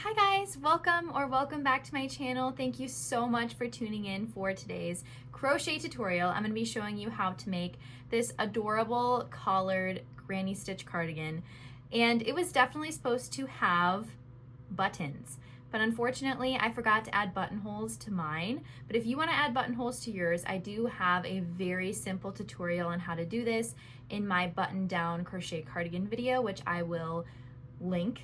Hi guys, welcome back to my channel. Thank you so much for tuning in for today's crochet tutorial. I'm going to be showing you how to make this adorable collared granny stitch cardigan. And it was definitely supposed to have buttons, but unfortunately I forgot to add buttonholes to mine. But if you want to add buttonholes to yours, I do have a very simple tutorial on how to do this in my button down crochet cardigan video, which I will link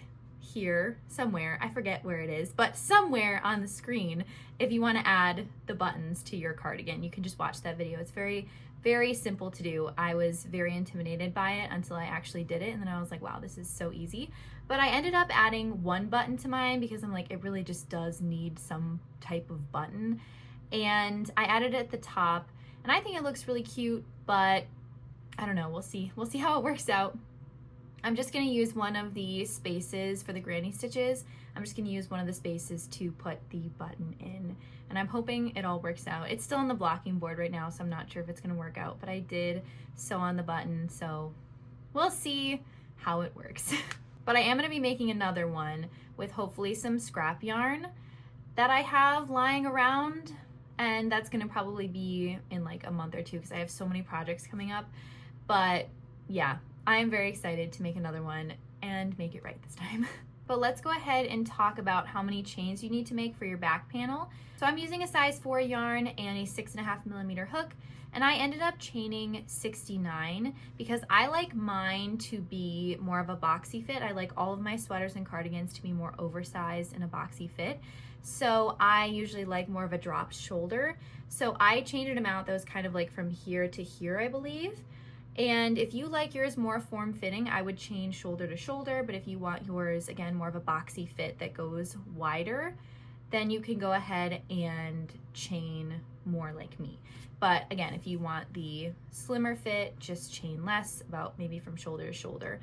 here somewhere. I forget where it is, but somewhere on the screen. If you want to add the buttons to your cardigan, you can just watch that video. It's very simple to do. I was very intimidated by it until I actually did it, and then I was like, wow, this is so easy. But I ended up adding one button to mine because I'm like, it really just does need some type of button, and I added it at the top, and I think it looks really cute, but I don't know, we'll see how it works out. I'm just going to use one of the spaces for the granny stitches. I'm just going to use one of the spaces to put the button in, and I'm hoping it all works out. It's still on the blocking board right now, so I'm not sure if it's going to work out, but I did sew on the button, so we'll see how it works. But I am going to be making another one with hopefully some scrap yarn that I have lying around, and that's going to probably be in like a month or two because I have so many projects coming up. But yeah, I am very excited to make another one and make it right this time. But let's go ahead and talk about how many chains you need to make for your back panel. So I'm using a size 4 yarn and a 6.5mm hook, and I ended up chaining 69 because I like mine to be more of a boxy fit. I like all of my sweaters and cardigans to be more oversized in a boxy fit. So I usually like more of a dropped shoulder. So I chained an amount that was kind of like from here to here, I believe. And if you like yours more form-fitting, I would chain shoulder to shoulder, but if you want yours, again, more of a boxy fit that goes wider, then you can go ahead and chain more like me. But again, if you want the slimmer fit, just chain less, about maybe from shoulder to shoulder.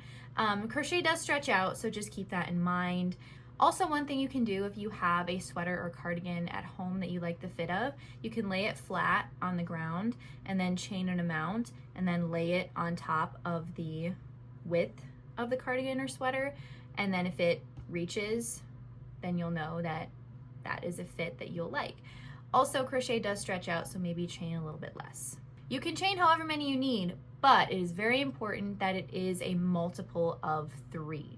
Crochet does stretch out, so just keep that in mind. Also, one thing you can do if you have a sweater or cardigan at home that you like the fit of, you can lay it flat on the ground and then chain an amount and then lay it on top of the width of the cardigan or sweater. And then if it reaches, then you'll know that that is a fit that you'll like. Also, crochet does stretch out, so maybe chain a little bit less. You can chain however many you need, but it is very important that it is a multiple of 3.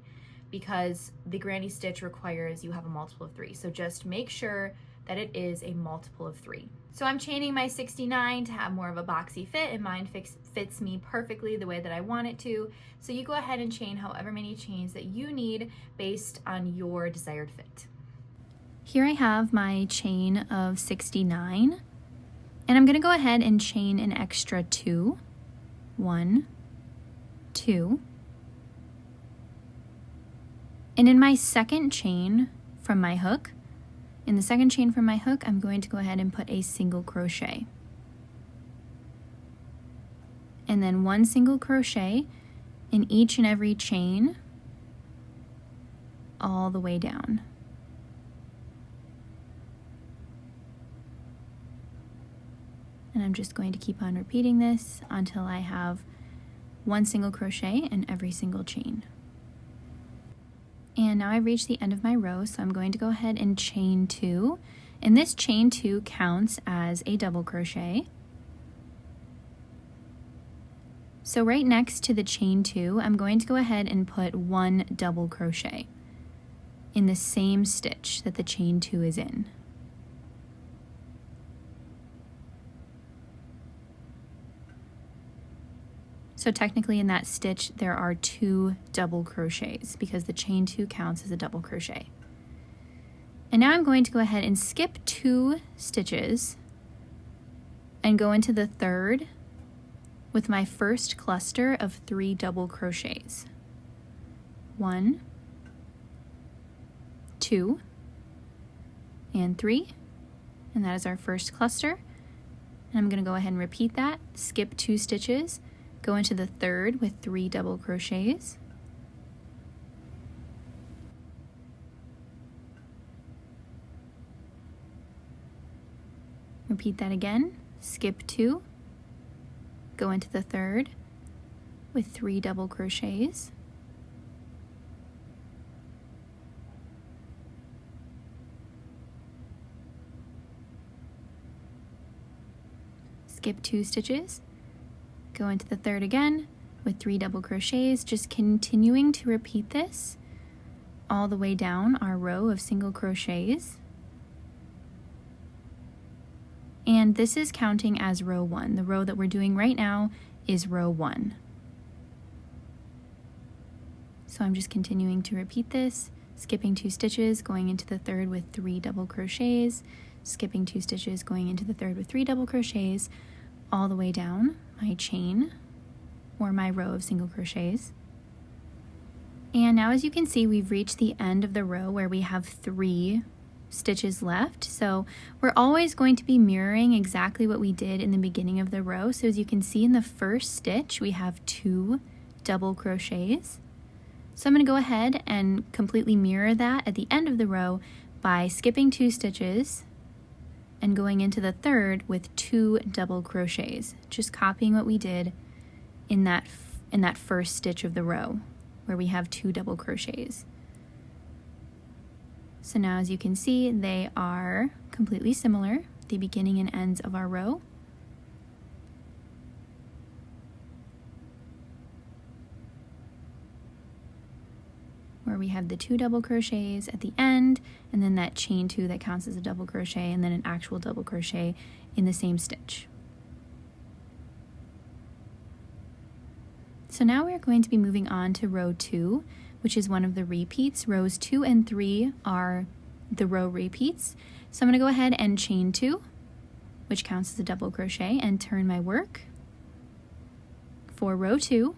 Because the granny stitch requires you have a multiple of 3. So just make sure that it is a multiple of 3. So I'm chaining my 69 to have more of a boxy fit, and mine fits me perfectly the way that I want it to. So you go ahead and chain however many chains that you need based on your desired fit. Here I have my chain of 69, and I'm going to go ahead and chain an extra 2. 1, 2. And in my second chain from my hook, I'm going to go ahead and put a single crochet. And then 1 single crochet in each and every chain all the way down. And I'm just going to keep on repeating this until I have 1 single crochet in every single chain. And now I've reached the end of my row, so I'm going to go ahead and chain 2. And this chain 2 counts as a double crochet. So right next to the chain 2, I'm going to go ahead and put 1 double crochet in the same stitch that the chain 2 is in. So technically in that stitch there are 2 double crochets because the chain 2 counts as a double crochet. And now I'm going to go ahead and skip 2 stitches and go into the third with my first cluster of 3 double crochets. 1, 2, and 3, and that is our first cluster. And I'm going to go ahead and repeat that, skip 2 stitches, go into the third with 3 double crochets, repeat that again, skip 2, go into the third with 3 double crochets, skip 2 stitches, go into the third again with 3 double crochets, just continuing to repeat this all the way down our row of single crochets. And this is counting as row 1. The row that we're doing right now is row 1. So I'm just continuing to repeat this, skipping 2 stitches, going into the third with 3 double crochets, skipping 2 stitches, going into the third with 3 double crochets, all the way down my chain or my row of single crochets. And now as you can see, we've reached the end of the row where we have 3 stitches left. So we're always going to be mirroring exactly what we did in the beginning of the row. So as you can see in the first stitch, we have 2 double crochets. So I'm going to go ahead and completely mirror that at the end of the row by skipping 2 stitches and going into the third with 2 double crochets, just copying what we did in that first stitch of the row where we have 2 double crochets. So now as you can see, they are completely similar, the beginning and ends of our row. Where we have the 2 double crochets at the end, and then that chain 2 that counts as a double crochet, and then an actual double crochet in the same stitch. So now we're going to be moving on to row 2, which is one of the repeats. Rows 2 and 3 are the row repeats. So I'm going to go ahead and chain 2, which counts as a double crochet, and turn my work for row 2.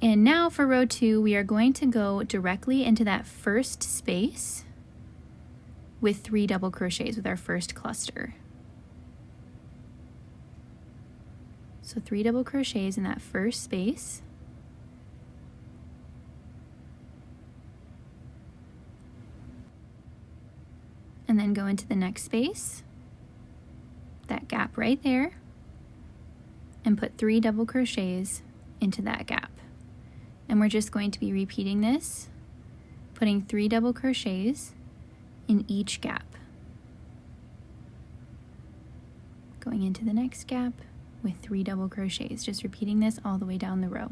And now for row 2, we are going to go directly into that first space with 3 double crochets with our first cluster. So 3 double crochets in that first space. And then go into the next space, that gap right there, and put 3 double crochets into that gap. And we're just going to be repeating this, putting 3 double crochets in each gap. Going into the next gap with 3 double crochets, just repeating this all the way down the row.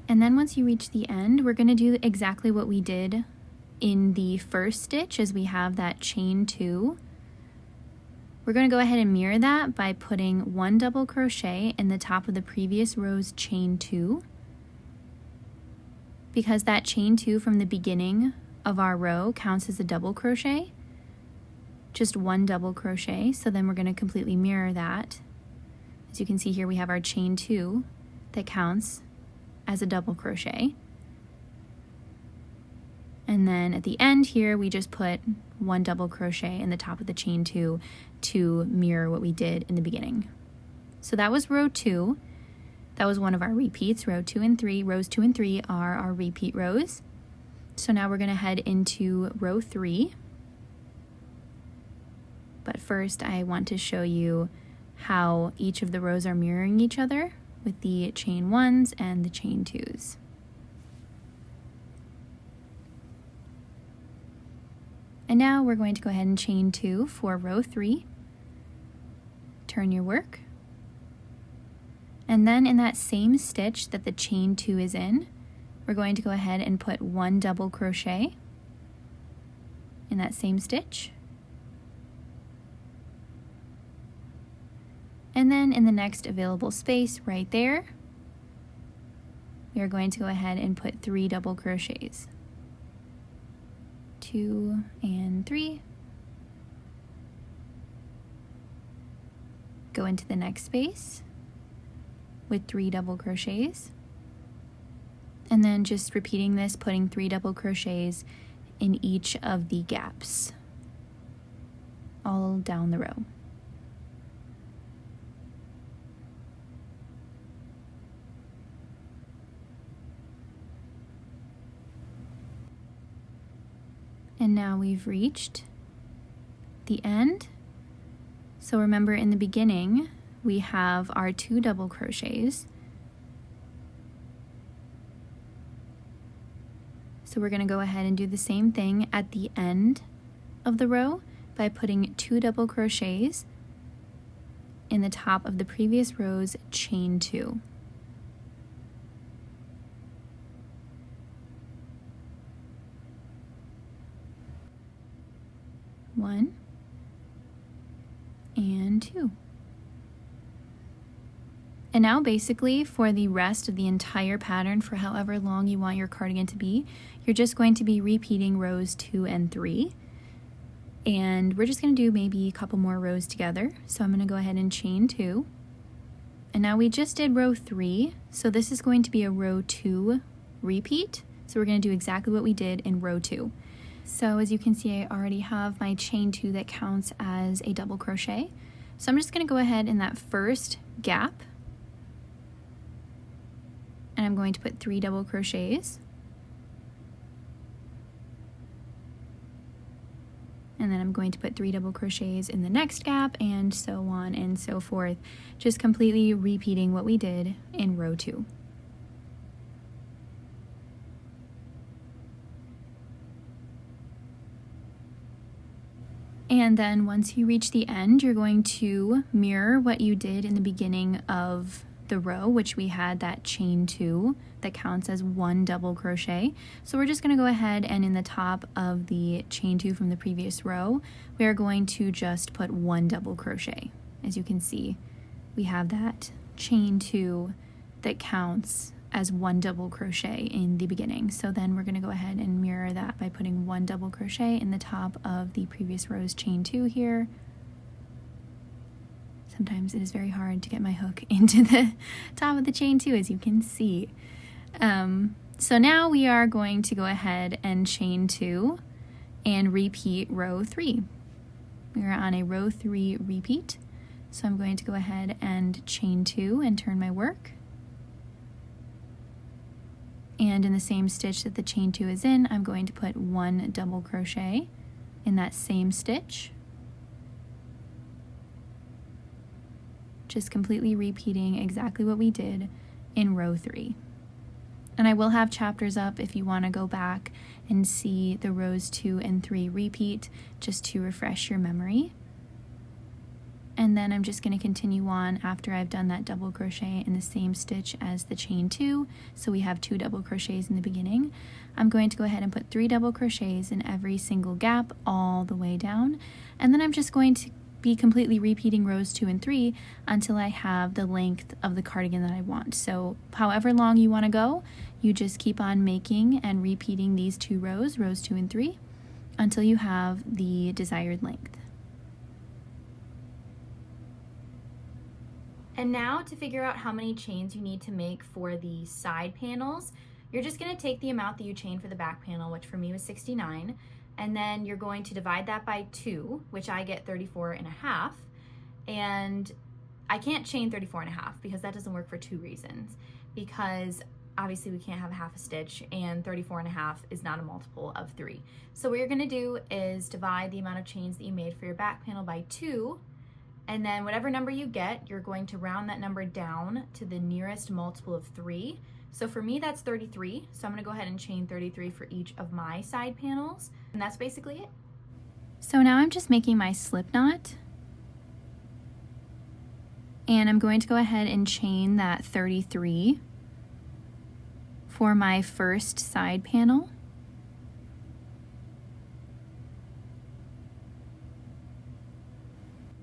And then once you reach the end, we're going to do exactly what we did in the first stitch as we have that chain 2. We're going to go ahead and mirror that by putting 1 double crochet in the top of the previous row's chain 2. Because that chain 2 from the beginning of our row counts as a double crochet, just 1 double crochet, so then we're going to completely mirror that. As you can see here, we have our chain 2 that counts as a double crochet. And then at the end here, we just put 1 double crochet in the top of the chain 2 to mirror what we did in the beginning. So that was row 2. That was one of our repeats, row 2 and 3. Rows 2 and 3 are our repeat rows. So now we're going to head into row 3. But first I want to show you how each of the rows are mirroring each other with the chain 1s and the chain 2s. And now we're going to go ahead and chain 2 for row 3. Turn your work. And then in that same stitch that the chain 2 is in, we're going to go ahead and put 1 double crochet in that same stitch. And then in the next available space right there, we are going to go ahead and put 3 double crochets. 2 and 3. Go into the next space with 3 double crochets. And then just repeating this, putting 3 double crochets in each of the gaps all down the row. And now we've reached the end. So remember, in the beginning, we have our 2 double crochets. So we're going to go ahead and do the same thing at the end of the row by putting 2 double crochets in the top of the previous row's chain 2. One and 2. And now basically for the rest of the entire pattern, for however long you want your cardigan to be, you're just going to be repeating rows 2 and 3. And we're just going to do maybe a couple more rows together. So I'm going to go ahead and chain 2. And now we just did row 3, so this is going to be a row 2 repeat. So we're going to do exactly what we did in row 2. So as you can see, I already have my chain 2 that counts as a double crochet. So I'm just going to go ahead in that first gap, and I'm going to put 3 double crochets. And then I'm going to put 3 double crochets in the next gap, and so on and so forth, just completely repeating what we did in row 2. And then once you reach the end, you're going to mirror what you did in the beginning of the row, which we had that chain 2 that counts as 1 double crochet. So we're just going to go ahead and in the top of the chain 2 from the previous row, we are going to just put 1 double crochet. As you can see, we have that chain 2 that counts as 1 double crochet in the beginning. So then we're going to go ahead and mirror that by putting 1 double crochet in the top of the previous row's chain 2 here. Sometimes it is very hard to get my hook into the top of the chain 2, as you can see. So now we are going to go ahead and chain 2 and repeat row 3. We are on a row 3 repeat. So I'm going to go ahead and chain 2 and turn my work. And in the same stitch that the chain 2 is in, I'm going to put 1 double crochet in that same stitch. Just completely repeating exactly what we did in row 3. And I will have chapters up if you want to go back and see the rows 2 and 3 repeat, just to refresh your memory. And then I'm just going to continue on after I've done that double crochet in the same stitch as the chain 2. So we have 2 double crochets in the beginning. I'm going to go ahead and put 3 double crochets in every single gap all the way down. And then I'm just going to be completely repeating rows 2 and 3 until I have the length of the cardigan that I want. So however long you want to go, you just keep on making and repeating these 2 rows, rows 2 and 3, until you have the desired length. And now to figure out how many chains you need to make for the side panels, you're just going to take the amount that you chained for the back panel, which for me was 69, and then you're going to divide that by 2, which I get 34 and a half. And I can't chain 34 and a half because that doesn't work for 2 reasons. Because obviously we can't have a half a stitch, and 34 and a half is not a multiple of 3. So what you're going to do is divide the amount of chains that you made for your back panel by 2, and then whatever number you get, you're going to round that number down to the nearest multiple of 3. So for me, that's 33. So I'm going to go ahead and chain 33 for each of my side panels. And that's basically it. So now I'm just making my slip knot. And I'm going to go ahead and chain that 33 for my first side panel.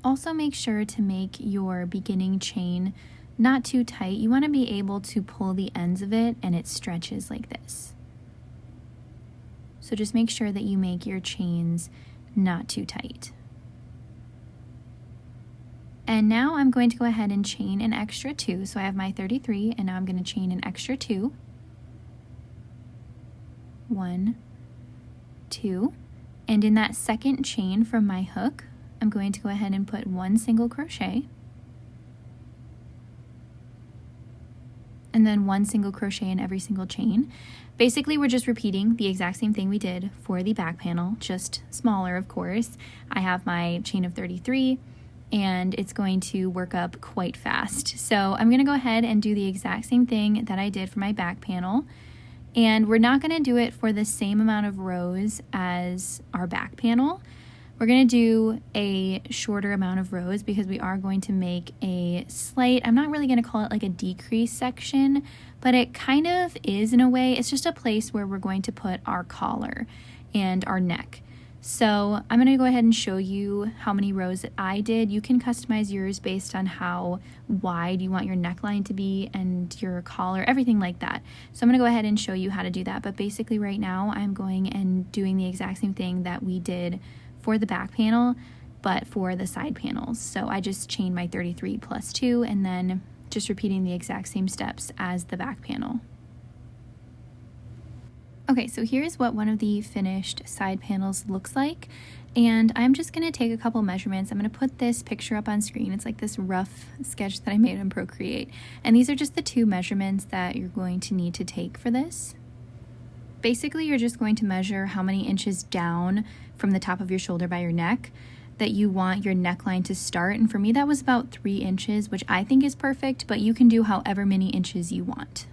Also make sure to make your beginning chain not too tight. You want to be able to pull the ends of it and it stretches like this. So just make sure that you make your chains not too tight. And now I'm going to go ahead and chain an extra 2. So I have my 33 and now I'm going to chain an extra 2. 1, 2, and in that second chain from my hook, I'm going to go ahead and put 1 single crochet, and then 1 single crochet in every single chain. Basically, we're just repeating the exact same thing we did for the back panel, just smaller, of course. I have my chain of 33, and it's going to work up quite fast. So I'm going to go ahead and do the exact same thing that I did for my back panel, and we're not going to do it for the same amount of rows as our back panel. We're going to do a shorter amount of rows because we are going to make a slight, I'm not really going to call it like a decrease section, but it kind of is in a way. It's just a place where we're going to put our collar and our neck. So I'm going to go ahead and show you how many rows that I did. You can customize yours based on how wide you want your neckline to be and your collar, everything like that. So I'm going to go ahead and show you how to do that. But basically right now I'm going and doing the exact same thing that we did for the back panel, but for the side panels. So I just chained my 33 plus 2 and then just repeating the exact same steps as the back panel. Okay, so here's what one of the finished side panels looks like, and I'm just going to take a couple measurements. I'm going to put this picture up on screen. It's like this rough sketch that I made on Procreate, and these are just the 2 measurements that you're going to need to take for this. Basically, you're just going to measure how many inches down from the top of your shoulder by your neck that you want your neckline to start, and for me that was about 3 inches, which I think is perfect, but you can do however many inches you want.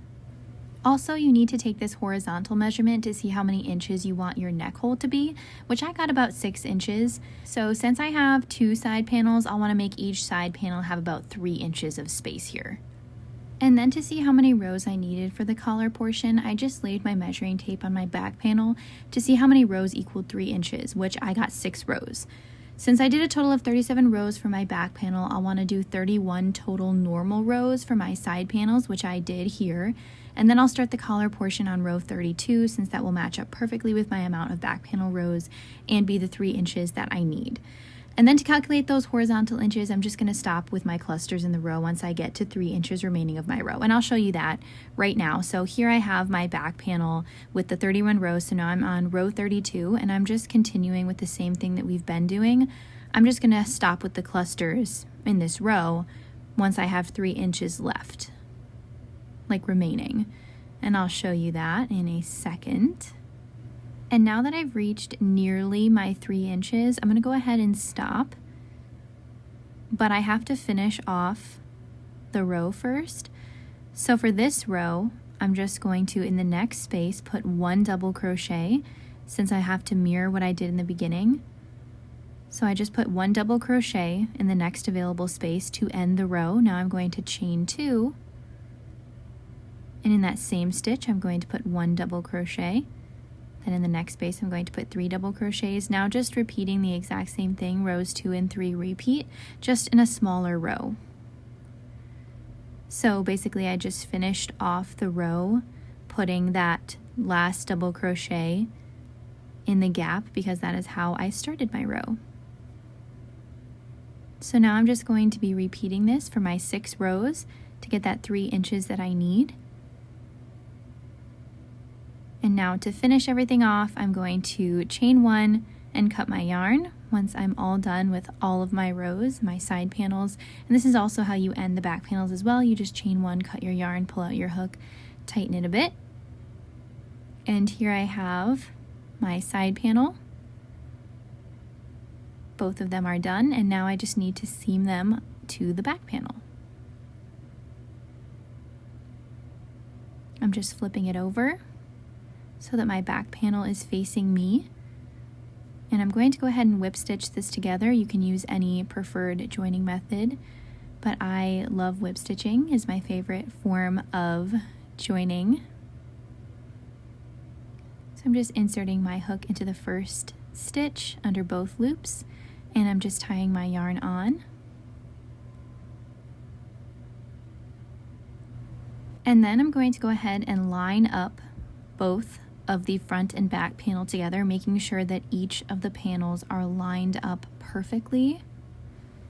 Also, you need to take this horizontal measurement to see how many inches you want your neck hole to be, which I got about 6 inches. So since I have 2 side panels, I'll want to make each side panel have about 3 inches of space here. And then to see how many rows I needed for the collar portion, I just laid my measuring tape on my back panel to see how many rows equaled 3 inches, which I got 6 rows. Since I did a total of 37 rows for my back panel, I'll want to do 31 total normal rows for my side panels, which I did here. And then I'll start the collar portion on row 32 since that will match up perfectly with my amount of back panel rows and be the 3 inches that I need. And then to calculate those horizontal inches, I'm just going to stop with my clusters in the row once I get to 3 inches remaining of my row. And I'll show you that right now. So here I have my back panel with the 31 rows. So now I'm on row 32 and I'm just continuing with the same thing that we've been doing. I'm just going to stop with the clusters in this row once I have 3 inches left, like remaining. And I'll show you that in a second. And now that I've reached nearly my 3 inches, I'm going to go ahead and stop. But I have to finish off the row first. So for this row, I'm just going to, in the next space, put 1 double crochet since I have to mirror what I did in the beginning. So I just put 1 double crochet in the next available space to end the row. Now I'm going to chain 2. And in that same stitch, I'm going to put 1 double crochet. Then in the next space, I'm going to put 3 double crochets. Now just repeating the exact same thing, rows 2 and 3 repeat, just in a smaller row. So basically I just finished off the row, putting that last double crochet in the gap because that is how I started my row. So now I'm just going to be repeating this for my 6 rows to get that 3 inches that I need. And now to finish everything off, I'm going to chain 1 and cut my yarn once I'm all done with all of my rows, my side panels. And this is also how you end the back panels as well. You just chain 1, cut your yarn, pull out your hook, tighten it a bit. And here I have my side panel. Both of them are done, and now I just need to seam them to the back panel. I'm just flipping it over so that my back panel is facing me. And I'm going to go ahead and whip stitch this together. You can use any preferred joining method, but I love whip stitching, is my favorite form of joining. So I'm just inserting my hook into the first stitch under both loops, and I'm just tying my yarn on. And then I'm going to go ahead and line up both of the front and back panel together, making sure that each of the panels are lined up perfectly.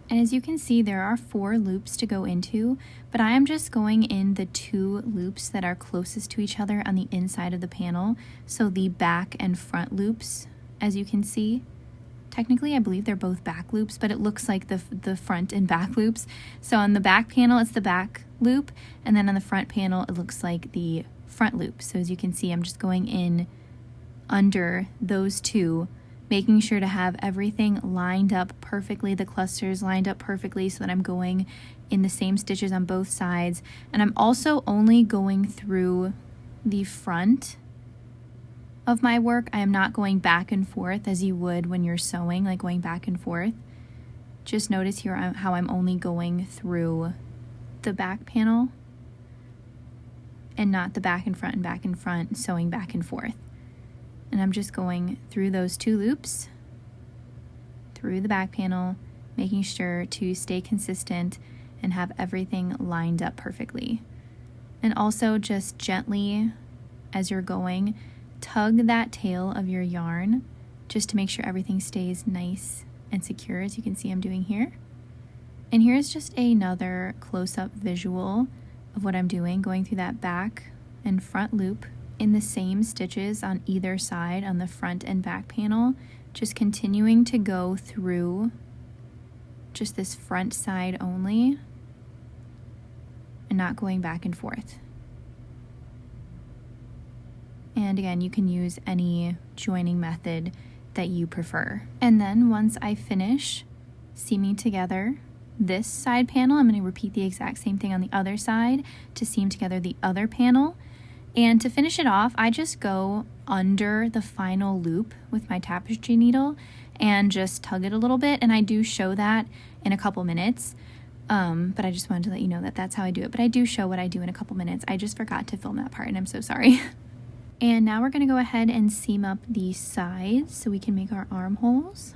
And as you can see, there are 4 loops to go into, but I am just going in the 2 loops that are closest to each other on the inside of the panel. So the back and front loops, as you can see. Technically, I believe they're both back loops, but it looks like the front and back loops. So on the back panel, it's the back loop, and then on the front panel, it looks like the front loop. So as you can see, I'm just going in under those 2, making sure to have everything lined up perfectly, the clusters lined up perfectly so that I'm going in the same stitches on both sides. And I'm also only going through the front of my work. I am not going back and forth as you would when you're sewing, like going back and forth. Just notice here how I'm only going through the back panel and not the back and front, sewing back and forth. And I'm just going through those 2 loops, through the back panel, making sure to stay consistent and have everything lined up perfectly. And also just gently, as you're going, tug that tail of your yarn just to make sure everything stays nice and secure, as you can see I'm doing here. And here's just another close-up visual of what I'm doing, going through that back and front loop in the same stitches on either side on the front and back panel, just continuing to go through just this front side only and not going back and forth. And again, you can use any joining method that you prefer. And then once I finish seaming together this side panel, I'm going to repeat the exact same thing on the other side to seam together the other panel. And to finish it off, I just go under the final loop with my tapestry needle and just tug it a little bit. And I do show that in a couple minutes, but I just wanted to let you know that that's how I do it. But I do show what I do in a couple minutes. I just forgot to film that part, and I'm so sorry. And now we're going to go ahead and seam up the sides so we can make our armholes.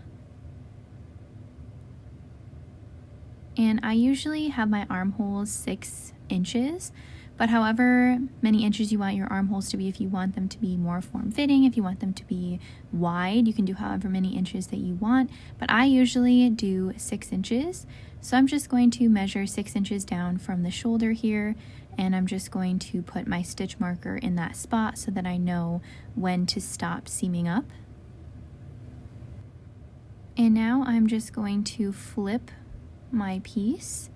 And I usually have my armholes 6 inches, but however many inches you want your armholes to be, if you want them to be more form-fitting, if you want them to be wide, you can do however many inches that you want, but I usually do 6 inches. So I'm just going to measure 6 inches down from the shoulder here, and I'm just going to put my stitch marker in that spot so that I know when to stop seaming up. And now I'm just going to flip my piece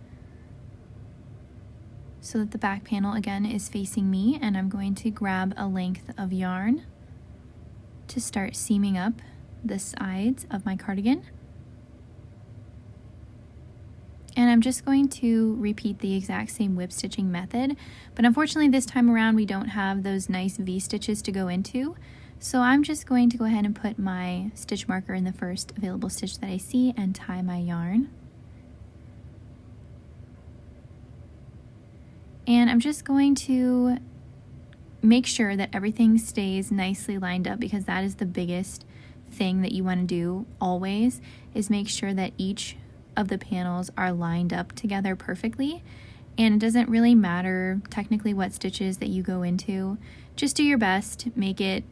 so that the back panel again is facing me, and I'm going to grab a length of yarn to start seaming up the sides of my cardigan. And I'm just going to repeat the exact same whip stitching method, but unfortunately this time around we don't have those nice V-stitches to go into. So I'm just going to go ahead and put my stitch marker in the first available stitch that I see and tie my yarn. And I'm just going to make sure that everything stays nicely lined up, because that is the biggest thing that you want to do always, is make sure that each of the panels are lined up together perfectly. And it doesn't really matter technically what stitches that you go into. Just do your best, make it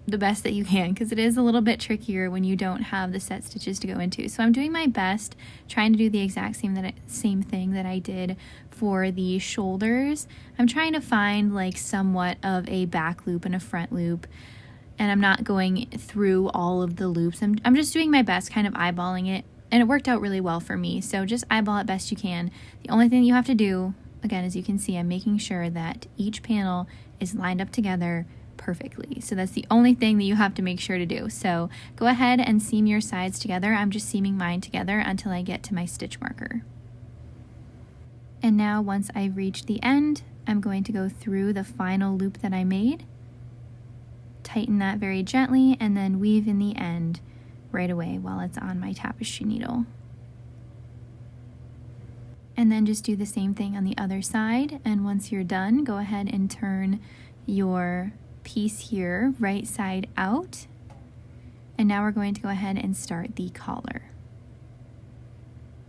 the best that you can, because it is a little bit trickier when you don't have the set stitches to go into. So I'm doing my best, trying to do the exact same thing that I did for the shoulders. I'm trying to find like somewhat of a back loop and a front loop, and I'm not going through all of the loops. I'm just doing my best, kind of eyeballing it, and it worked out really well for me. So just eyeball it best you can. The only thing you have to do, again, as you can see, I'm making sure that each panel is lined up together perfectly. So that's the only thing that you have to make sure to do. So go ahead and seam your sides together. I'm just seaming mine together until I get to my stitch marker. And now once I've reached the end, I'm going to go through the final loop that I made, tighten that very gently, and then weave in the end right away while it's on my tapestry needle. And then just do the same thing on the other side, and once you're done, go ahead and turn your piece here right side out. And now we're going to go ahead and start the collar.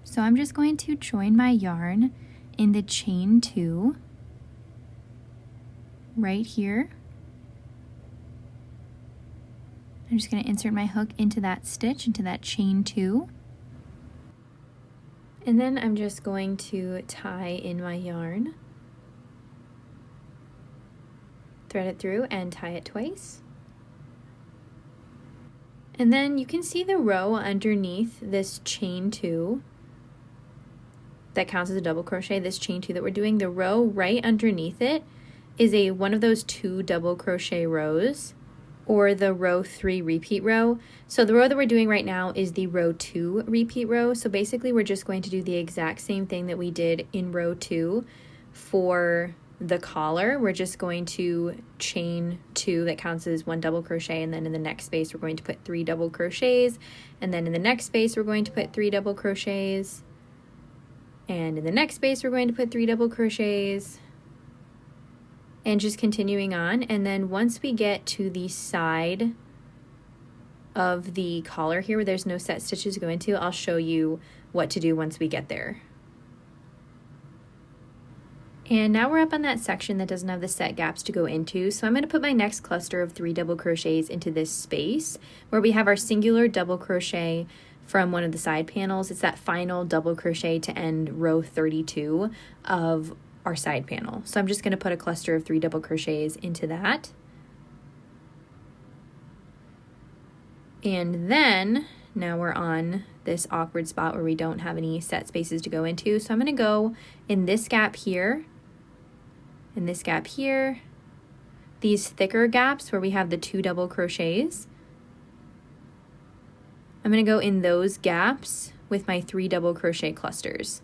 So I'm just going to join my yarn in the chain 2 right here. I'm just going to insert my hook into that stitch, into that chain 2. And then I'm just going to tie in my yarn, thread it through and tie it twice. And then you can see the row underneath this chain 2 that counts as a double crochet, this chain 2 that we're doing. The row right underneath it is one of those 2 double crochet rows, or the row 3 repeat row. So the row that we're doing right now is the row 2 repeat row. So basically we're just going to do the exact same thing that we did in row 2 for the collar, we're just going to chain 2, that counts as 1 double crochet, and then in the next space we're going to put 3 double crochets, and then in the next space we're going to put 3 double crochets, and in the next space we're going to put 3 double crochets, and just continuing on. And then once we get to the side of the collar here where there's no set stitches to go into, I'll show you what to do once we get there. And now we're up on that section that doesn't have the set gaps to go into, so I'm going to put my next cluster of 3 double crochets into this space where we have our singular double crochet from one of the side panels. It's that final double crochet to end row 32 of our side panel. So I'm just going to put a cluster of 3 double crochets into that. And then now we're on this awkward spot where we don't have any set spaces to go into. So I'm going to go in this gap here, in this gap here, these thicker gaps where we have the 2 double crochets. I'm going to go in those gaps with my 3 double crochet clusters.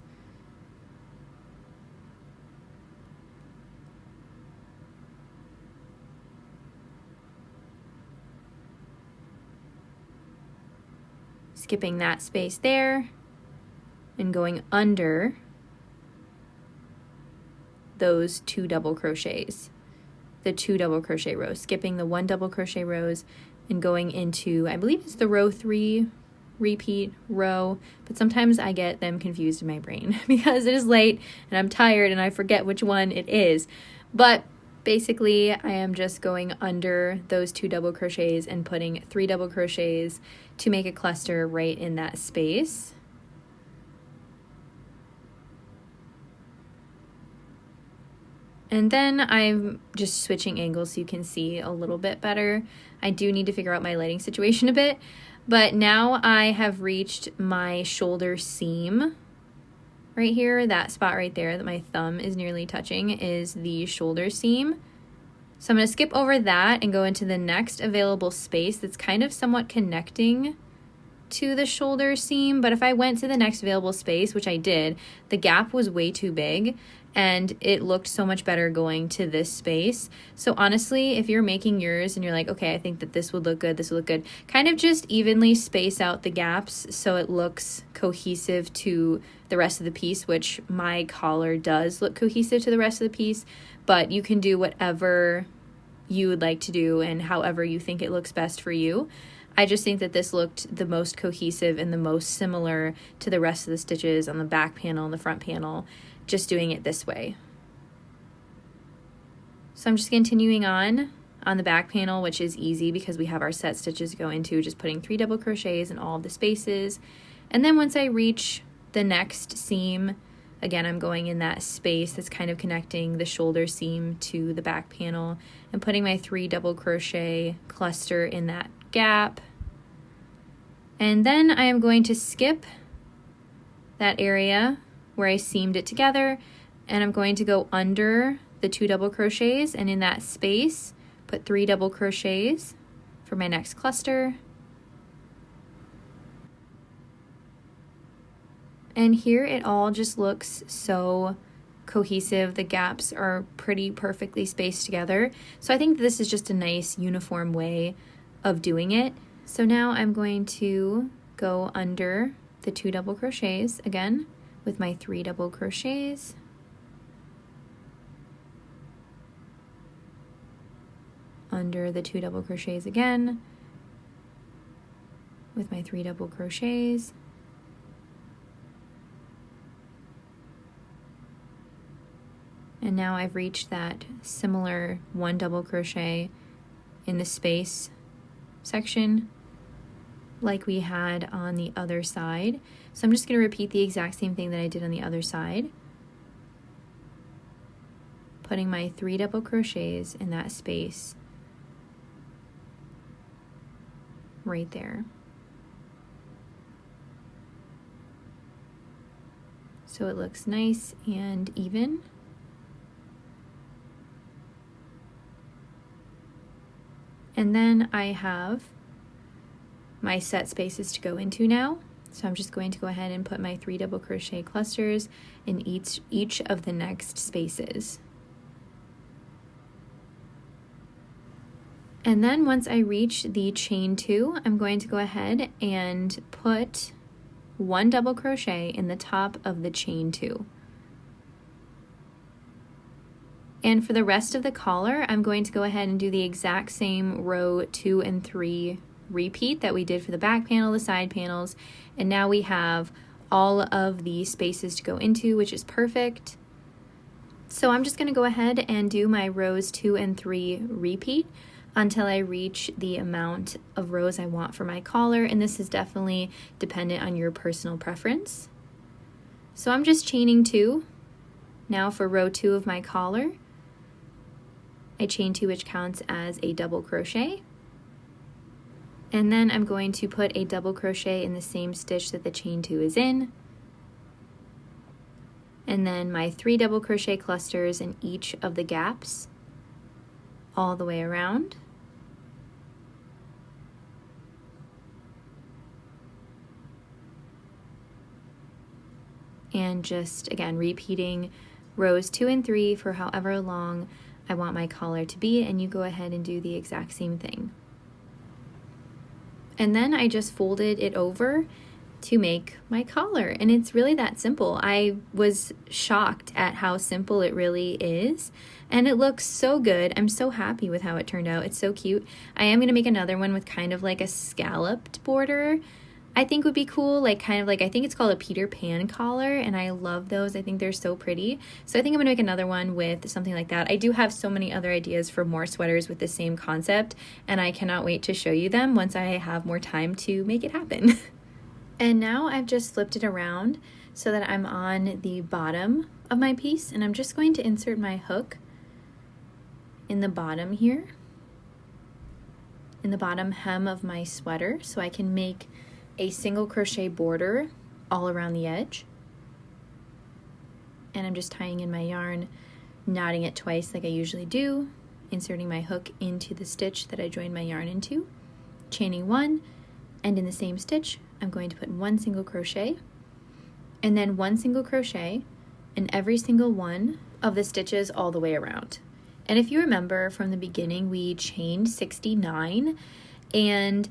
Skipping that space there and going under those 2 double crochets, the 2 double crochet rows, skipping the 1 double crochet rows and going into, I believe it's the row 3 repeat row, but sometimes I get them confused in my brain because it is late and I'm tired and I forget which one it is. But basically I am just going under those 2 double crochets and putting 3 double crochets to make a cluster right in that space. And then I'm just switching angles so you can see a little bit better. I do need to figure out my lighting situation a bit, but now I have reached my shoulder seam. Right here, that spot right there that my thumb is nearly touching is the shoulder seam. So I'm going to skip over that and go into the next available space that's kind of somewhat connecting to the shoulder seam. But if I went to the next available space, which I did, the gap was way too big and it looked so much better going to this space. So honestly, if you're making yours and you're like, okay, I think that this would look good, this would look good, kind of just evenly space out the gaps so it looks cohesive to the rest of the piece, which my collar does look cohesive to the rest of the piece, but you can do whatever you would like to do and however you think it looks best for you. I just think that this looked the most cohesive and the most similar to the rest of the stitches on the back panel and the front panel, just doing it this way. So I'm just continuing on the back panel, which is easy because we have our set stitches to go into, just putting 3 double crochets in all of the spaces. And then once I reach the next seam, again, I'm going in that space that's kind of connecting the shoulder seam to the back panel and putting my 3 double crochet cluster in that gap. And then I am going to skip that area where I seamed it together, and I'm going to go under the 2 double crochets and in that space put 3 double crochets for my next cluster. And here it all just looks so cohesive. The gaps are pretty perfectly spaced together. So I think this is just a nice uniform way of doing it. So now I'm going to go under the 2 double crochets again with my 3 double crochets. Under the 2 double crochets again with my 3 double crochets. And now I've reached that similar 1 double crochet in the space section like we had on the other side. So I'm just going to repeat the exact same thing that I did on the other side, putting my 3 double crochets in that space right there. So it looks nice and even. And then I have my set spaces to go into now. So I'm just going to go ahead and put my 3 double crochet clusters in each of the next spaces. And then once I reach the chain 2, I'm going to go ahead and put 1 double crochet in the top of the chain 2. And for the rest of the collar, I'm going to go ahead and do the exact same row 2 and 3 repeat that we did for the back panel, the side panels, and now we have all of the spaces to go into, which is perfect. So I'm just going to go ahead and do my rows 2 and 3 repeat until I reach the amount of rows I want for my collar, and this is definitely dependent on your personal preference. So I'm just chaining 2 now for row 2 of my collar. I chain 2, which counts as a double crochet, and then I'm going to put a double crochet in the same stitch that the chain 2 is in, and then my 3 double crochet clusters in each of the gaps all the way around. And just again repeating rows 2 and 3 for however long I want my collar to be, and you go ahead and do the exact same thing. And then I just folded it over to make my collar, and it's really that simple. I was shocked at how simple it really is, and it looks so good. I'm so happy with how it turned out. It's so cute. I am going to make another one with kind of like a scalloped border. I think would be cool, like kind of like, I think it's called a Peter Pan collar, and I love those. I think they're so pretty. So I think I'm gonna make another one with something like that. I do have so many other ideas for more sweaters with the same concept, and I cannot wait to show you them once I have more time to make it happen. And now I've just flipped it around so that I'm on the bottom of my piece, and I'm just going to insert my hook in the bottom here, in the bottom hem of my sweater, so I can make a single crochet border all around the edge. And I'm just tying in my yarn, knotting it twice like I usually do, inserting my hook into the stitch that I joined my yarn into, chaining 1, and in the same stitch I'm going to put 1 single crochet, and then 1 single crochet in every single one of the stitches all the way around. And if you remember from the beginning, we chained 69, and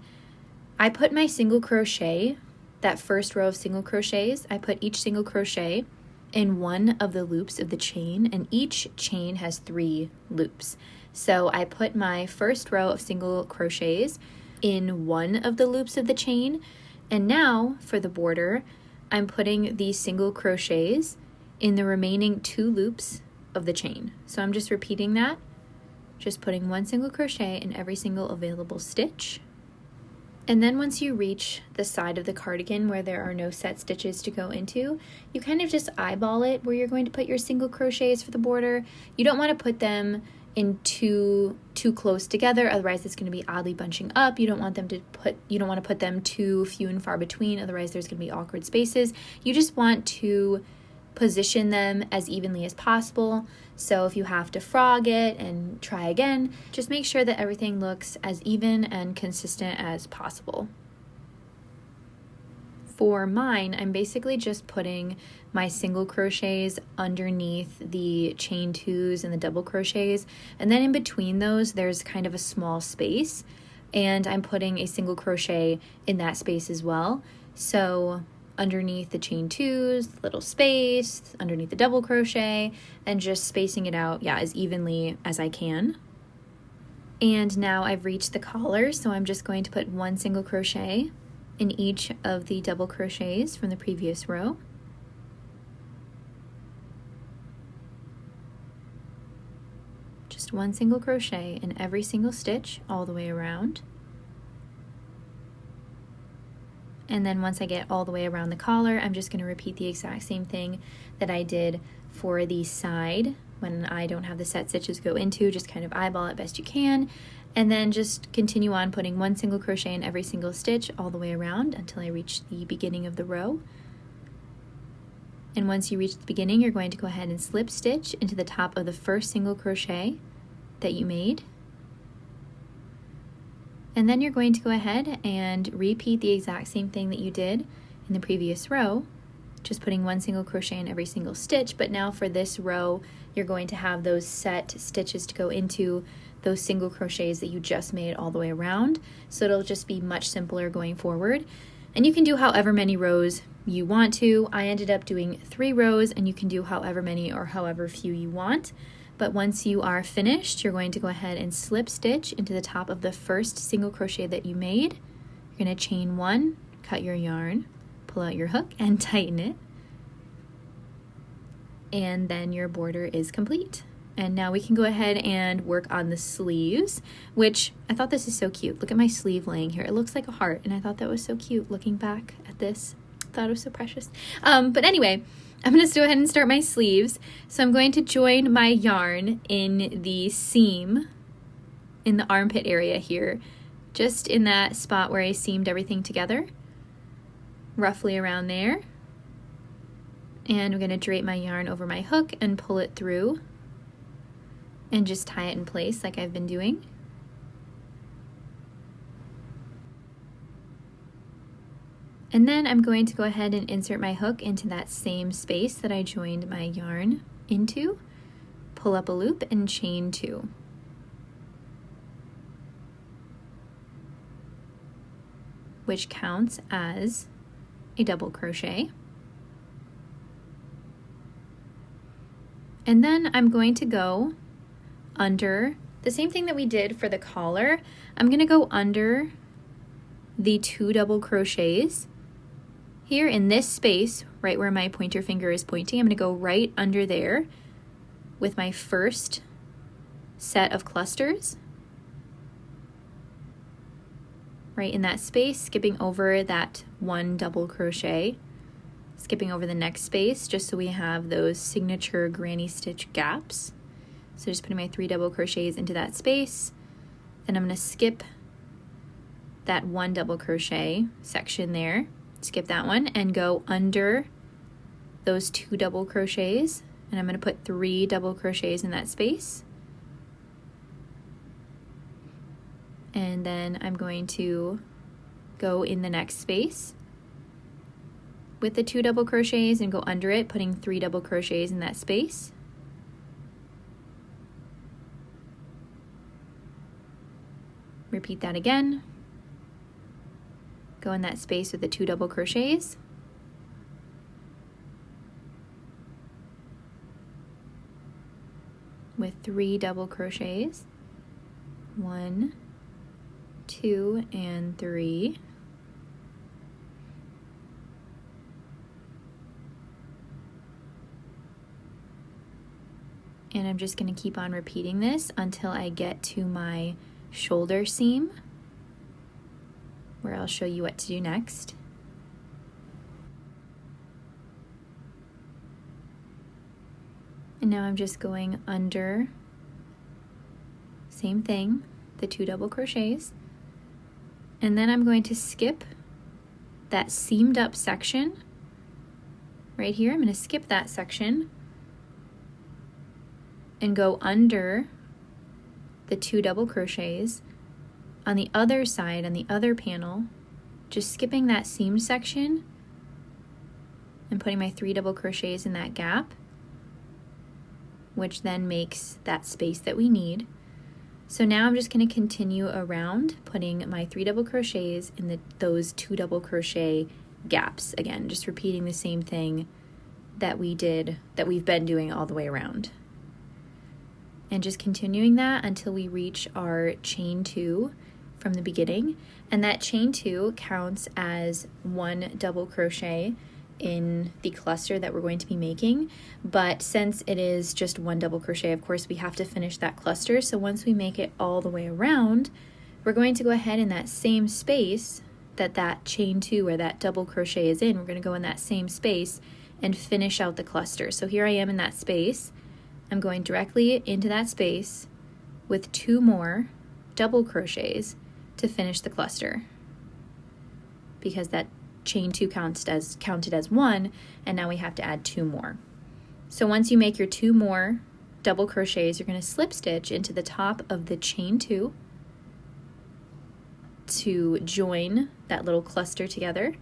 I put my single crochet, that first row of single crochets, I put each single crochet in one of the loops of the chain, and each chain has 3 loops. So I put my first row of single crochets in one of the loops of the chain, and now for the border, I'm putting these single crochets in the remaining 2 loops of the chain. So I'm just repeating that, just putting 1 single crochet in every single available stitch. And then once you reach the side of the cardigan where there are no set stitches to go into, you kind of just eyeball it where you're going to put your single crochets for the border. You don't want to put them in too close together, otherwise it's going to be oddly bunching up. You don't want to put them too few and far between, otherwise there's going to be awkward spaces. You just want to position them as evenly as possible. So if you have to frog it and try again, just make sure that everything looks as even and consistent as possible. For mine, I'm basically just putting my single crochets underneath the chain 2s and the double crochets, and then in between those there's kind of a small space, and I'm putting a single crochet in that space as well. So underneath the chain 2s, little space, underneath the double crochet, and just spacing it out, as evenly as I can. And now I've reached the collar, so I'm just going to put 1 single crochet in each of the double crochets from the previous row. Just 1 single crochet in every single stitch all the way around. And then once I get all the way around the collar, I'm just going to repeat the exact same thing that I did for the side when I don't have the set stitches to go into. Just kind of eyeball it best you can, and then just continue on putting 1 single crochet in every single stitch all the way around until I reach the beginning of the row. And once you reach the beginning, you're going to go ahead and slip stitch into the top of the first single crochet that you made. And then you're going to go ahead and repeat the exact same thing that you did in the previous row, just putting 1 single crochet in every single stitch. But now for this row, you're going to have those set stitches to go into those single crochets that you just made all the way around. So it'll just be much simpler going forward. And you can do however many rows you want to. I ended up doing 3 rows, and you can do however many or however few you want. But once you are finished, you're going to go ahead and slip stitch into the top of the first single crochet that you made. You're going to chain 1, cut your yarn, pull out your hook and tighten it. And then your border is complete. And now we can go ahead and work on the sleeves, which I thought this is so cute. Look at my sleeve laying here. It looks like a heart, and I thought that was so cute looking back at this. I thought it was so precious. But anyway, I'm going to go ahead and start my sleeves. So I'm going to join my yarn in the seam in the armpit area here, just in that spot where I seamed everything together, roughly around there. And I'm going to drape my yarn over my hook and pull it through and just tie it in place like I've been doing. And then I'm going to go ahead and insert my hook into that same space that I joined my yarn into, pull up a loop and chain 2. Which counts as a double crochet. And then I'm going to go under the same thing that we did for the collar. I'm going to go under the 2 double crochets here in this space, right where my pointer finger is pointing. I'm going to go right under there with my first set of clusters, right in that space, skipping over that 1 double crochet, skipping over the next space just so we have those signature granny stitch gaps. So just putting my 3 double crochets into that space. Then I'm going to skip that 1 double crochet section there, skip that one, and go under those 2 double crochets. And I'm going to put 3 double crochets in that space. And then I'm going to go in the next space with the 2 double crochets and go under it, putting 3 double crochets in that space. Repeat that again. Go in that space with the 2 double crochets. With 3 double crochets. 1, 2, and 3. And I'm just going to keep on repeating this until I get to my shoulder seam, where I'll show you what to do next. And now I'm just going under, same thing, the 2 double crochets, and then I'm going to skip that seamed up section right here. I'm going to skip that section and go under the 2 double crochets on the other side, on the other panel, just skipping that seamed section and putting my 3 double crochets in that gap, which then makes that space that we need. So now I'm just going to continue around, putting my 3 double crochets in those 2 double crochet gaps. Again, just repeating the same thing that we've been doing all the way around. And just continuing that until we reach our chain 2 from the beginning. And that chain 2 counts as 1 double crochet in the cluster that we're going to be making. But since it is just 1 double crochet, of course, we have to finish that cluster. So once we make it all the way around, we're going to go ahead in that same space that chain 2 or that double crochet is in. We're going to go in that same space and finish out the cluster. So here I am in that space. I'm going directly into that space with 2 more double crochets to finish the cluster, because that chain 2 counted as 1, and now we have to add 2 more. So once you make your 2 more double crochets, you're going to slip stitch into the top of the chain 2 to join that little cluster together.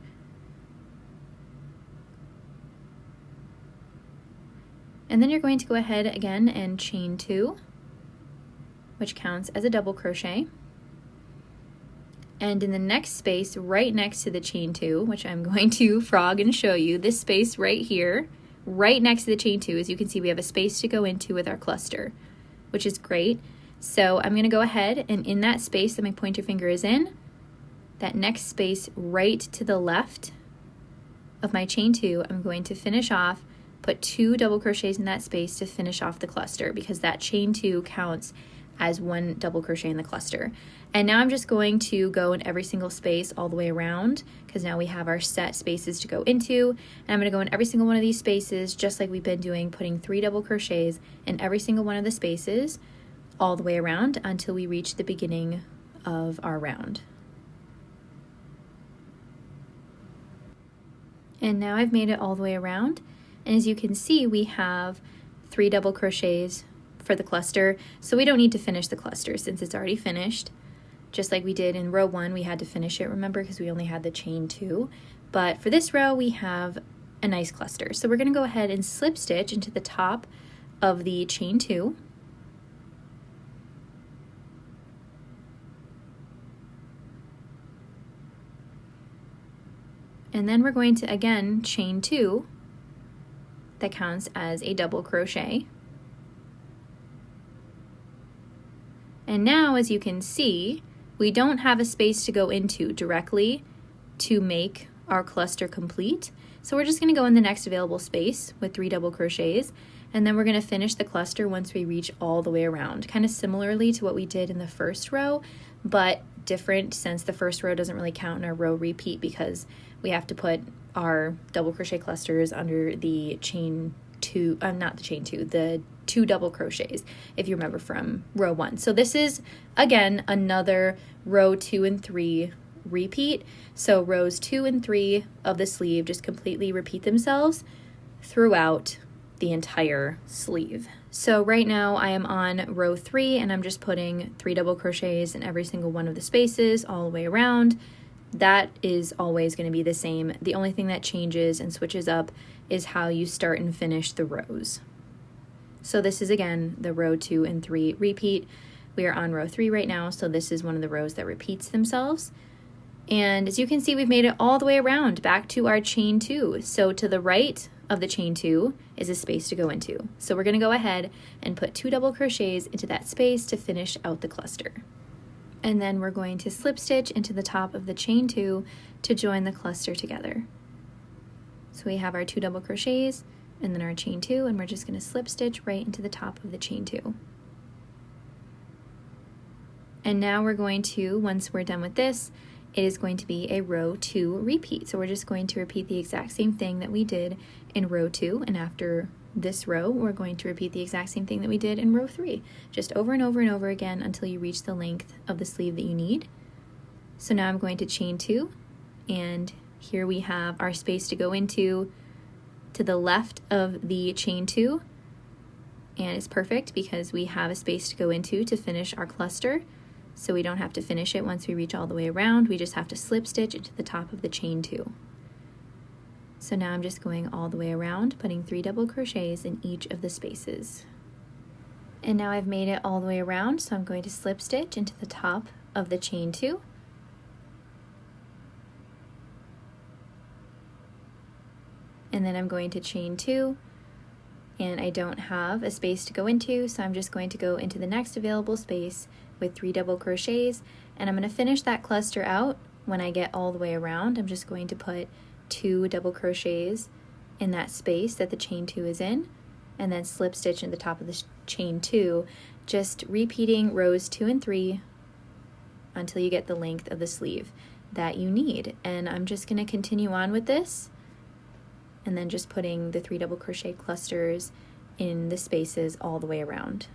And then you're going to go ahead again and chain 2, which counts as a double crochet. And in the next space right next to the chain 2, which I'm going to frog and show you, this space right here, right next to the chain 2, as you can see, we have a space to go into with our cluster, which is great. So I'm going to go ahead and in that space that my pointer finger is in, that next space right to the left of my chain 2, I'm going to finish off, put 2 double crochets in that space to finish off the cluster, because that chain 2 counts as 1 double crochet in the cluster. And now I'm just going to go in every single space all the way around, because now we have our set spaces to go into, and I'm going to go in every single one of these spaces just like we've been doing, putting 3 double crochets in every single one of the spaces all the way around until we reach the beginning of our round. And now I've made it all the way around, and as you can see, we have 3 double crochets for the cluster, so we don't need to finish the cluster since it's already finished. Just like we did in row 1, we had to finish it, remember, because we only had the chain 2. But for this row, we have a nice cluster. So we're going to go ahead and slip stitch into the top of the chain 2. And then we're going to, again, chain 2. That counts as a double crochet. And now, as you can see, we don't have a space to go into directly to make our cluster complete. So we're just going to go in the next available space with 3 double crochets, and then we're going to finish the cluster once we reach all the way around, kind of similarly to what we did in the first row, but different since the first row doesn't really count in our row repeat because we have to put our double crochet clusters under the chain 2, not the chain 2, the 2 double crochets, if you remember from row 1. So this is, again, another row 2 and 3 repeat. So rows 2 and 3 of the sleeve just completely repeat themselves throughout the entire sleeve. So right now I am on row 3 and I'm just putting 3 double crochets in every single one of the spaces all the way around. That is always going to be the same. The only thing that changes and switches up is how you start and finish the rows. So this is, again, the row 2 and 3 repeat. We are on row 3 right now, so this is one of the rows that repeats themselves. And as you can see, we've made it all the way around back to our chain 2. So to the right of the chain 2 is a space to go into. So we're going to go ahead and put 2 double crochets into that space to finish out the cluster. And then we're going to slip stitch into the top of the chain 2 to join the cluster together. So we have our 2 double crochets and then our chain 2, and we're just going to slip stitch right into the top of the chain 2. And now we're going to, once we're done with this, it is going to be a row 2 repeat. So we're just going to repeat the exact same thing that we did in row 2, and after this row we're going to repeat the exact same thing that we did in row 3, just over and over and over again until you reach the length of the sleeve that you need. So now I'm going to chain 2, and here we have our space to go into to the left of the chain 2, and it's perfect because we have a space to go into to finish our cluster, so we don't have to finish it once we reach all the way around. We just have to slip stitch into the top of the chain 2. So now I'm just going all the way around, putting 3 double crochets in each of the spaces. And now I've made it all the way around, so I'm going to slip stitch into the top of the chain 2. And then I'm going to chain 2, and I don't have a space to go into, so I'm just going to go into the next available space with 3 double crochets, and I'm going to finish that cluster out. When I get all the way around, I'm just going to put 2 double crochets in that space that the chain 2 is in, and then slip stitch in the top of the chain 2, just repeating rows 2 and 3 until you get the length of the sleeve that you need. And I'm just going to continue on with this, and then just putting the 3 double crochet clusters in the spaces all the way around.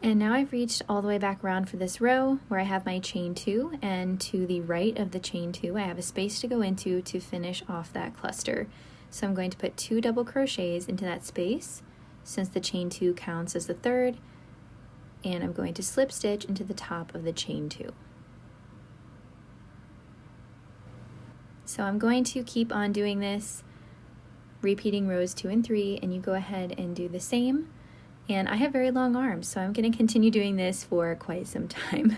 And now I've reached all the way back around for this row where I have my chain 2, and to the right of the chain 2 I have a space to go into to finish off that cluster. So I'm going to put 2 double crochets into that space since the chain 2 counts as the third, and I'm going to slip stitch into the top of the chain 2. So I'm going to keep on doing this, repeating rows 2 and 3, and you go ahead and do the same. And I have very long arms, so I'm going to continue doing this for quite some time.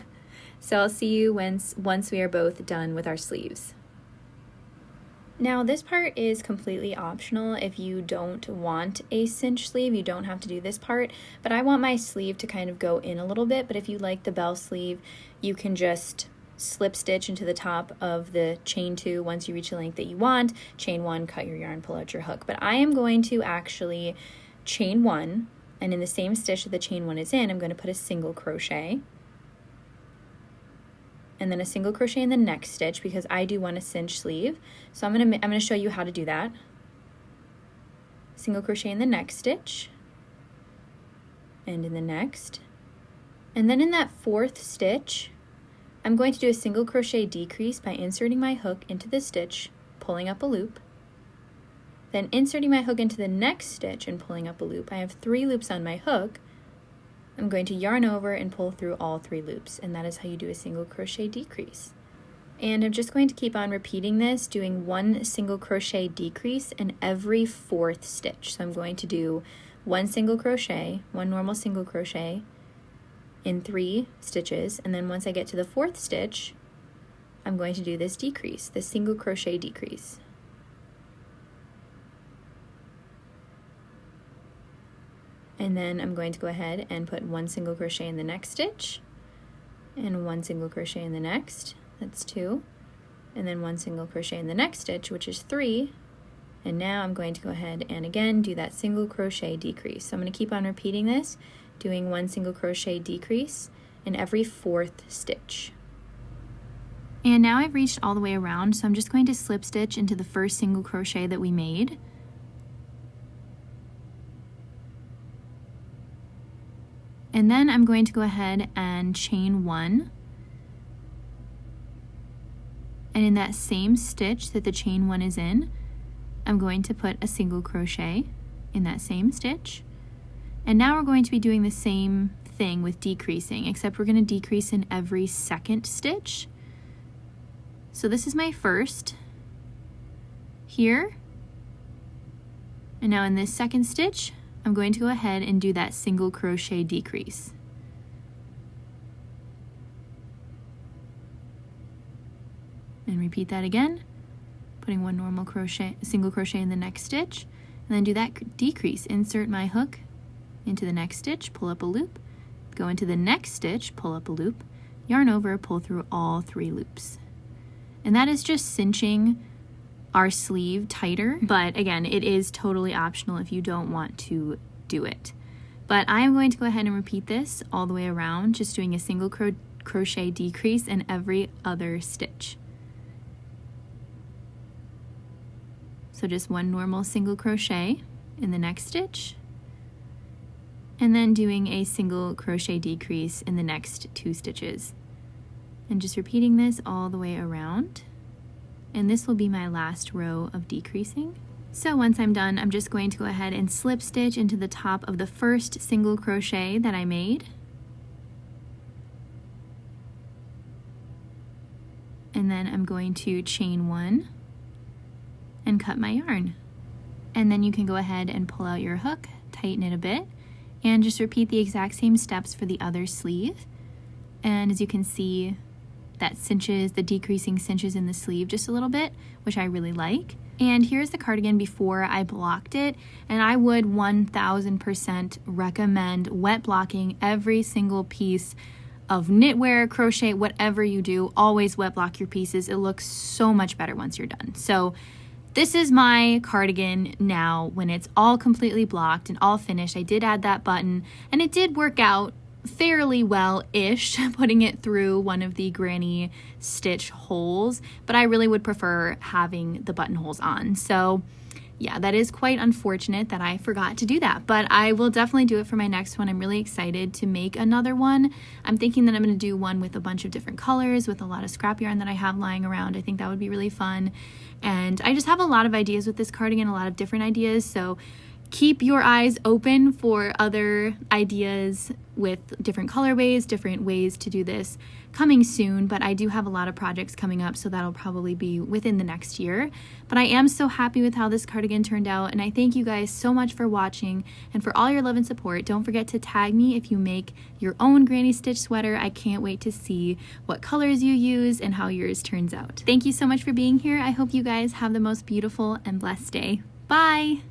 So I'll see you once we are both done with our sleeves. Now this part is completely optional. If you don't want a cinch sleeve, you don't have to do this part, but I want my sleeve to kind of go in a little bit. But if you like the bell sleeve, you can just slip stitch into the top of the chain 2 once you reach the length that you want, chain 1, cut your yarn, pull out your hook. But I am going to actually chain 1, and in the same stitch that the chain 1 is in, I'm going to put a single crochet, and then a single crochet in the next stitch because I do want a cinch sleeve. So I'm gonna show you how to do that. Single crochet in the next stitch, and in the next, and then in that 4th stitch, I'm going to do a single crochet decrease by inserting my hook into the stitch, pulling up a loop, then inserting my hook into the next stitch and pulling up a loop. I have 3 loops on my hook. I'm going to yarn over and pull through all 3 loops, and that is how you do a single crochet decrease. And I'm just going to keep on repeating this, doing 1 single crochet decrease in every 4th stitch. So I'm going to do 1 single crochet, 1 normal single crochet in 3 stitches, and then once I get to the 4th stitch, I'm going to do this decrease, this single crochet decrease. And then I'm going to go ahead and put 1 single crochet in the next stitch, and 1 single crochet in the next, that's 2, and then 1 single crochet in the next stitch, which is 3, and now I'm going to go ahead and again do that single crochet decrease. So I'm going to keep on repeating this, doing 1 single crochet decrease in every 4th stitch. And now I've reached all the way around, so I'm just going to slip stitch into the first single crochet that we made. And then I'm going to go ahead and chain 1. And in that same stitch that the chain 1 is in, I'm going to put a single crochet in that same stitch. And now we're going to be doing the same thing with decreasing, except we're going to decrease in every 2nd stitch. So this is my first here. And now in this 2nd stitch, I'm going to go ahead and do that single crochet decrease. And repeat that again, putting 1 normal crochet, single crochet in the next stitch, and then do that decrease. Insert my hook into the next stitch, pull up a loop, go into the next stitch, pull up a loop, yarn over, pull through all 3 loops. And that is just cinching our sleeve tighter, but again, it is totally optional if you don't want to do it. But I am going to go ahead and repeat this all the way around, just doing a single crochet decrease in every other stitch. So just 1 normal single crochet in the next stitch, and then doing a single crochet decrease in the next 2 stitches. And just repeating this all the way around. And this will be my last row of decreasing. So once I'm done, I'm just going to go ahead and slip stitch into the top of the first single crochet that I made. And then I'm going to chain 1 and cut my yarn. And then you can go ahead and pull out your hook, tighten it a bit, and just repeat the exact same steps for the other sleeve. And as you can see, that cinches, the decreasing cinches in the sleeve just a little bit, which I really like. And here's the cardigan before I blocked it, and I would 1000% recommend wet blocking every single piece of knitwear, crochet, whatever you do. Always wet block your pieces. It looks so much better once you're done. So this is my cardigan now when it's all completely blocked and all finished. I did add that button, and it did work out fairly well-ish, putting it through one of the granny stitch holes, but I really would prefer having the buttonholes on. So yeah, that is quite unfortunate that I forgot to do that, but I will definitely do it for my next one. I'm really excited to make another one. I'm thinking that I'm going to do one with a bunch of different colors with a lot of scrap yarn that I have lying around. I think that would be really fun. And I just have a lot of ideas with this cardigan, a lot of different ideas. So keep your eyes open for other ideas with different colorways, different ways to do this coming soon, but I do have a lot of projects coming up, so that'll probably be within the next year. But I am so happy with how this cardigan turned out, and I thank you guys so much for watching and for all your love and support. Don't forget to tag me if you make your own granny stitch sweater. I can't wait to see what colors you use and how yours turns out. Thank you so much for being here. I hope you guys have the most beautiful and blessed day. Bye!